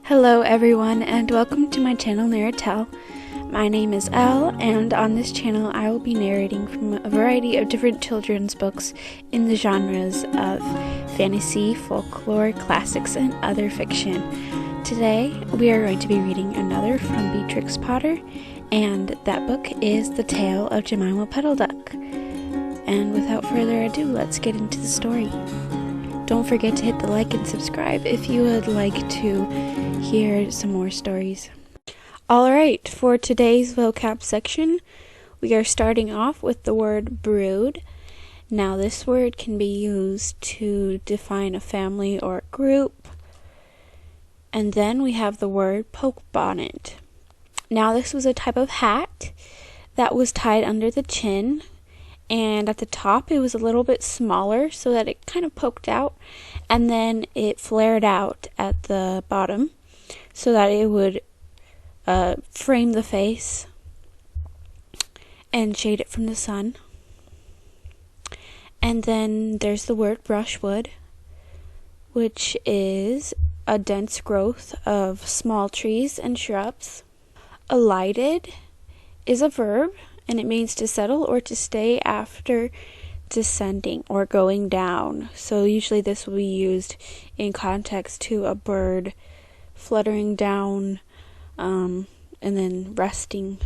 Hello everyone, and welcome to my channel Narratel. My name is Elle, and on this channel I will be narrating from a variety of different children's books in the genres of fantasy, folklore, classics, and other fiction. Today we are going to be reading another from Beatrix Potter, and that book is The Tale of Jemima Puddle-duck. And without further ado, let's get into the story. Don't forget to hit the like and subscribe if you would like to hear some more stories. Alright, for today's vocab section, we are starting off with the word brood. Now this word can be used to define a family or a group. And then we have the word poke bonnet. Now this was a type of hat that was tied under the chin, and at the top it was a little bit smaller so that it kind of poked out, and then it flared out at the bottom so that it would frame the face and shade it from the sun. And then there's the word brushwood, which is a dense growth of small trees and shrubs. Alighted is a verb, and it means to settle or to stay after descending or going down. So usually this will be used in context to a bird fluttering down and then resting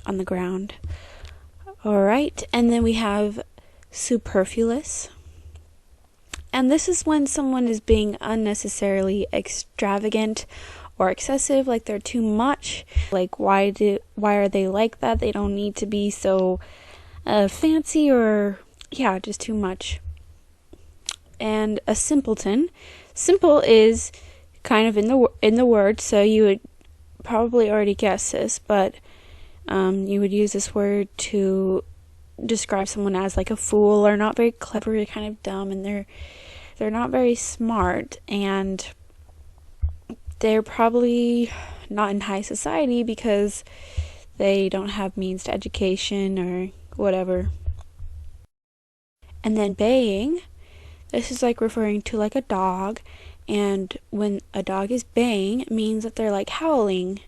on the ground. Alright, and then we have superfluous. And this is when someone is being unnecessarily extravagant or excessive, like they're too much. Like why are they like that? They don't need to be so fancy, or just too much. And a simpleton. Simple is kind of in the word, so you would probably already guess this, but you would use this word to describe someone as like a fool, or not very clever, or kind of dumb, and they're not very smart, and they're probably not in high society because they don't have means to education or whatever. And then baying, this is like referring to like a dog, and when a dog is baying, it means that they're like howling.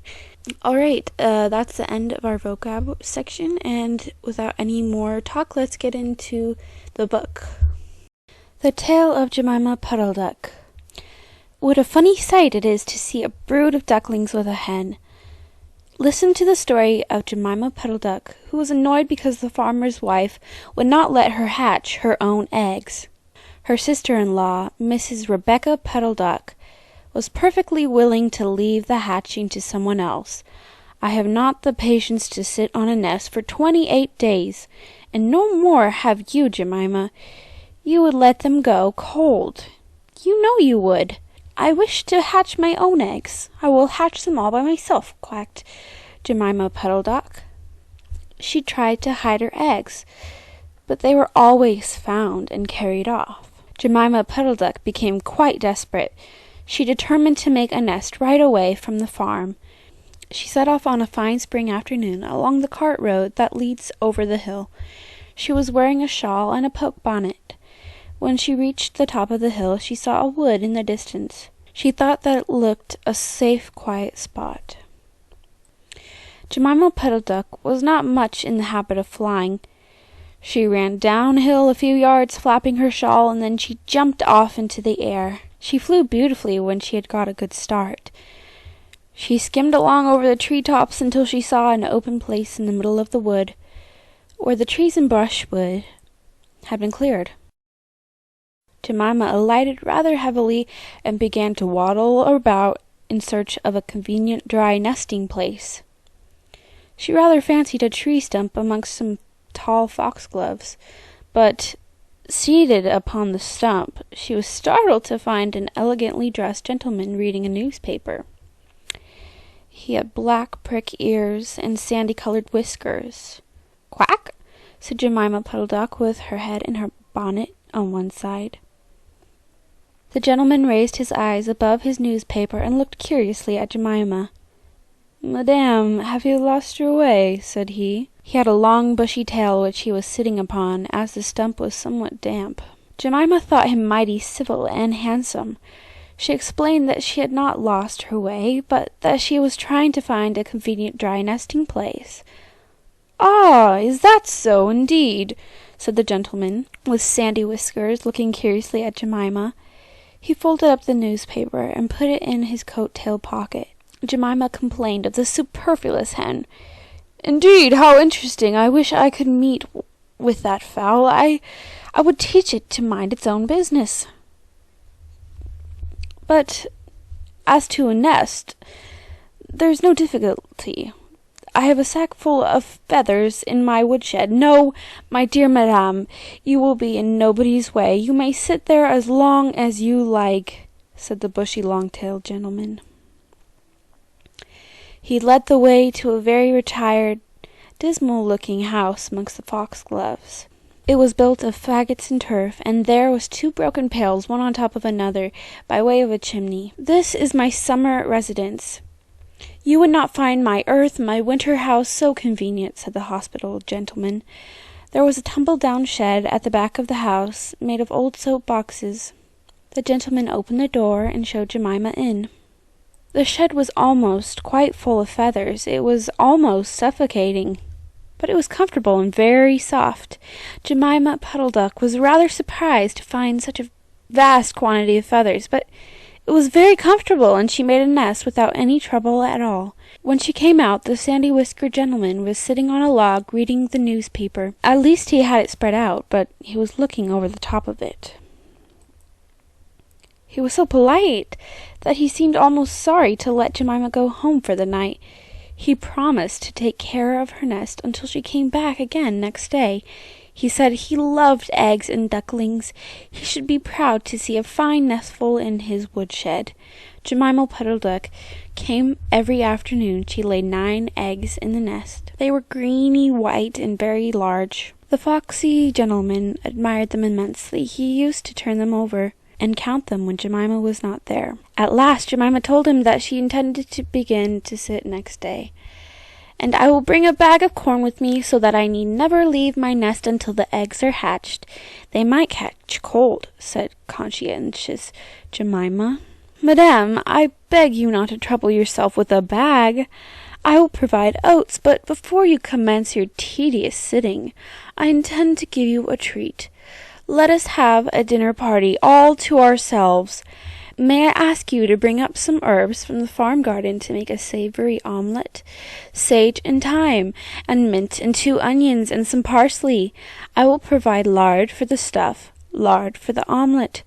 Alright, that's the end of our vocab section, and without any more talk, let's get into the book. The Tale of Jemima Puddle-duck. What a funny sight it is to see a brood of ducklings with a hen. Listen to the story of Jemima Puddle-duck, who was annoyed because the farmer's wife would not let her hatch her own eggs. Her sister-in-law, Mrs. Rebecca Puddle-duck, was perfectly willing to leave the hatching to someone else. I have not the patience to sit on a nest for 28 days, and no more have you, Jemima. You would let them go cold. You know you would. I wish to hatch my own eggs. I will hatch them all by myself, quacked Jemima Puddle-duck. She tried to hide her eggs, but they were always found and carried off. Jemima Puddle-duck became quite desperate. She determined to make a nest right away from the farm. She set off on a fine spring afternoon along the cart road that leads over the hill. She was wearing a shawl and a poke bonnet. When she reached the top of the hill, she saw a wood in the distance. She thought that it looked a safe, quiet spot. Jemima Puddle-duck was not much in the habit of flying. She ran downhill a few yards, flapping her shawl, and then she jumped off into the air. She flew beautifully when she had got a good start. She skimmed along over the treetops until she saw an open place in the middle of the wood, where the trees and brushwood had been cleared. Jemima alighted rather heavily and began to waddle about in search of a convenient dry nesting place. She rather fancied a tree stump amongst some tall foxgloves, but seated upon the stump, she was startled to find an elegantly dressed gentleman reading a newspaper. He had black prick ears and sandy-colored whiskers. "Quack," said Jemima Puddle-duck, with her head in her bonnet on one side. The gentleman raised his eyes above his newspaper and looked curiously at Jemima. "Madame, have you lost your way?" said he. He had a long bushy tail which he was sitting upon, as the stump was somewhat damp. Jemima thought him mighty civil and handsome. She explained that she had not lost her way, but that she was trying to find a convenient dry nesting place. "Ah, is that so, indeed?" said the gentleman with sandy whiskers, looking curiously at Jemima. He folded up the newspaper and put it in his coat-tail pocket. Jemima complained of the superfluous hen. "Indeed, how interesting! I wish I could meet with that fowl. I would teach it to mind its own business. But as to a nest, there's no difficulty. I have a sack full of feathers in my woodshed. No, my dear madame, you will be in nobody's way. You may sit there as long as you like," said the bushy long-tailed gentleman. He led the way to a very retired, dismal-looking house amongst the foxgloves. It was built of faggots and turf, and there was 2 broken pails, one on top of another, by way of a chimney. "This is my summer residence. You would not find my winter house so convenient," said the hospitable gentleman. There was a tumble-down shed at the back of the house, made of old soap boxes. The gentleman opened the door and showed Jemima in. The shed was almost quite full of feathers. It was almost suffocating, but it was comfortable and very soft. Jemima Puddle-duck was rather surprised to find such a vast quantity of feathers, but it was very comfortable, and she made a nest without any trouble at all. When she came out, the sandy-whiskered gentleman was sitting on a log reading the newspaper. At least he had it spread out, but he was looking over the top of it. He was so polite that he seemed almost sorry to let Jemima go home for the night. He promised to take care of her nest until she came back again next day. He said he loved eggs and ducklings. He should be proud to see a fine nestful in his woodshed. Jemima Puddle-duck came every afternoon. She laid 9 eggs in the nest. They were greeny white and very large. The foxy gentleman admired them immensely. He used to turn them over and count them when Jemima was not there. At last Jemima told him that she intended to begin to sit next day. "And I will bring a bag of corn with me, so that I need never leave my nest until the eggs are hatched. They might catch cold," said conscientious Jemima. "Madame, I beg you not to trouble yourself with a bag. I will provide oats, but before you commence your tedious sitting, I intend to give you a treat. Let us have a dinner party all to ourselves. May I ask you to bring up some herbs from the farm garden to make a savory omelette? Sage and thyme, and mint, and 2 onions, and some parsley. I will provide lard for the stuff, lard for the omelette,"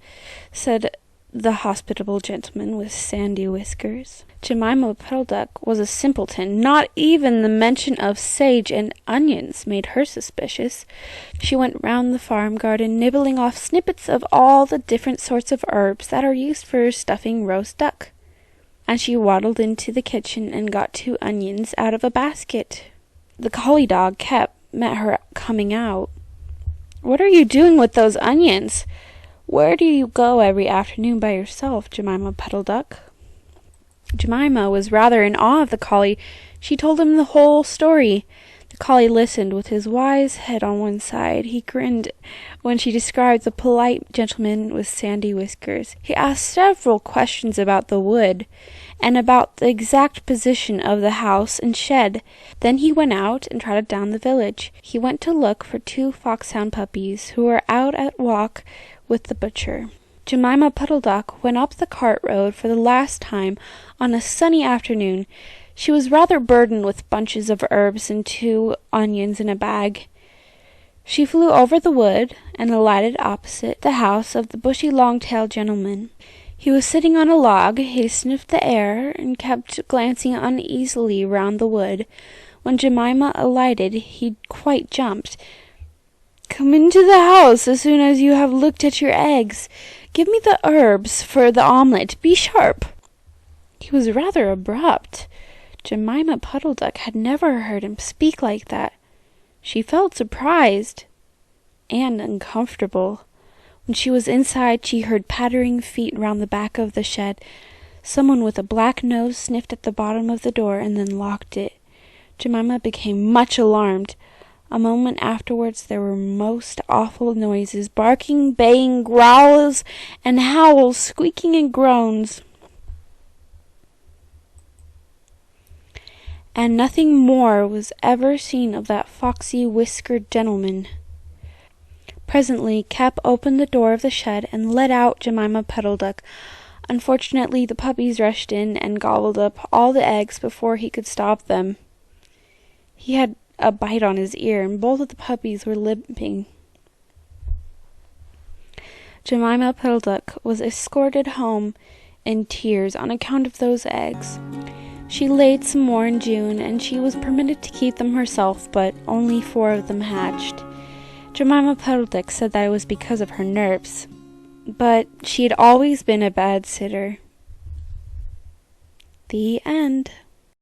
said the hospitable gentleman with sandy whiskers. Jemima Puddle-duck was a simpleton. Not even the mention of sage and onions made her suspicious. She went round the farm garden, nibbling off snippets of all the different sorts of herbs that are used for stuffing roast duck. And she waddled into the kitchen and got 2 onions out of a basket. The collie dog met her coming out. "What are you doing with those onions? Where do you go every afternoon by yourself, Jemima Puddle-duck?" Jemima was rather in awe of the collie. She told him the whole story. The collie listened with his wise head on one side. He grinned when she described the polite gentleman with sandy whiskers. He asked several questions about the wood, and about the exact position of the house and shed. Then he went out and trotted down the village. He went to look for 2 foxhound puppies who were out at walk with the butcher. Jemima Puddle-duck went up the cart road for the last time on a sunny afternoon. She was rather burdened with bunches of herbs and 2 onions in a bag. She flew over the wood and alighted opposite the house of the bushy long-tailed gentleman. He was sitting on a log. He sniffed the air and kept glancing uneasily round the wood. When Jemima alighted, he quite jumped. "Come into the house as soon as you have looked at your eggs. Give me the herbs for the omelette. Be sharp." He was rather abrupt. Jemima Puddle-duck had never heard him speak like that. She felt surprised and uncomfortable. When she was inside, she heard pattering feet round the back of the shed. Someone with a black nose sniffed at the bottom of the door and then locked it. Jemima became much alarmed. A moment afterwards there were most awful noises, barking, baying, growls and howls, squeaking and groans. And nothing more was ever seen of that foxy, whiskered gentleman. Presently Cap opened the door of the shed and let out Jemima Puddle-duck. Unfortunately, the puppies rushed in and gobbled up all the eggs before he could stop them. He had a bite on his ear, and both of the puppies were limping. Jemima Puddle-duck was escorted home in tears on account of those eggs. She laid some more in June, and she was permitted to keep them herself, but only 4 of them hatched. Jemima Puddle-duck said that it was because of her nerves, but she had always been a bad sitter. The end.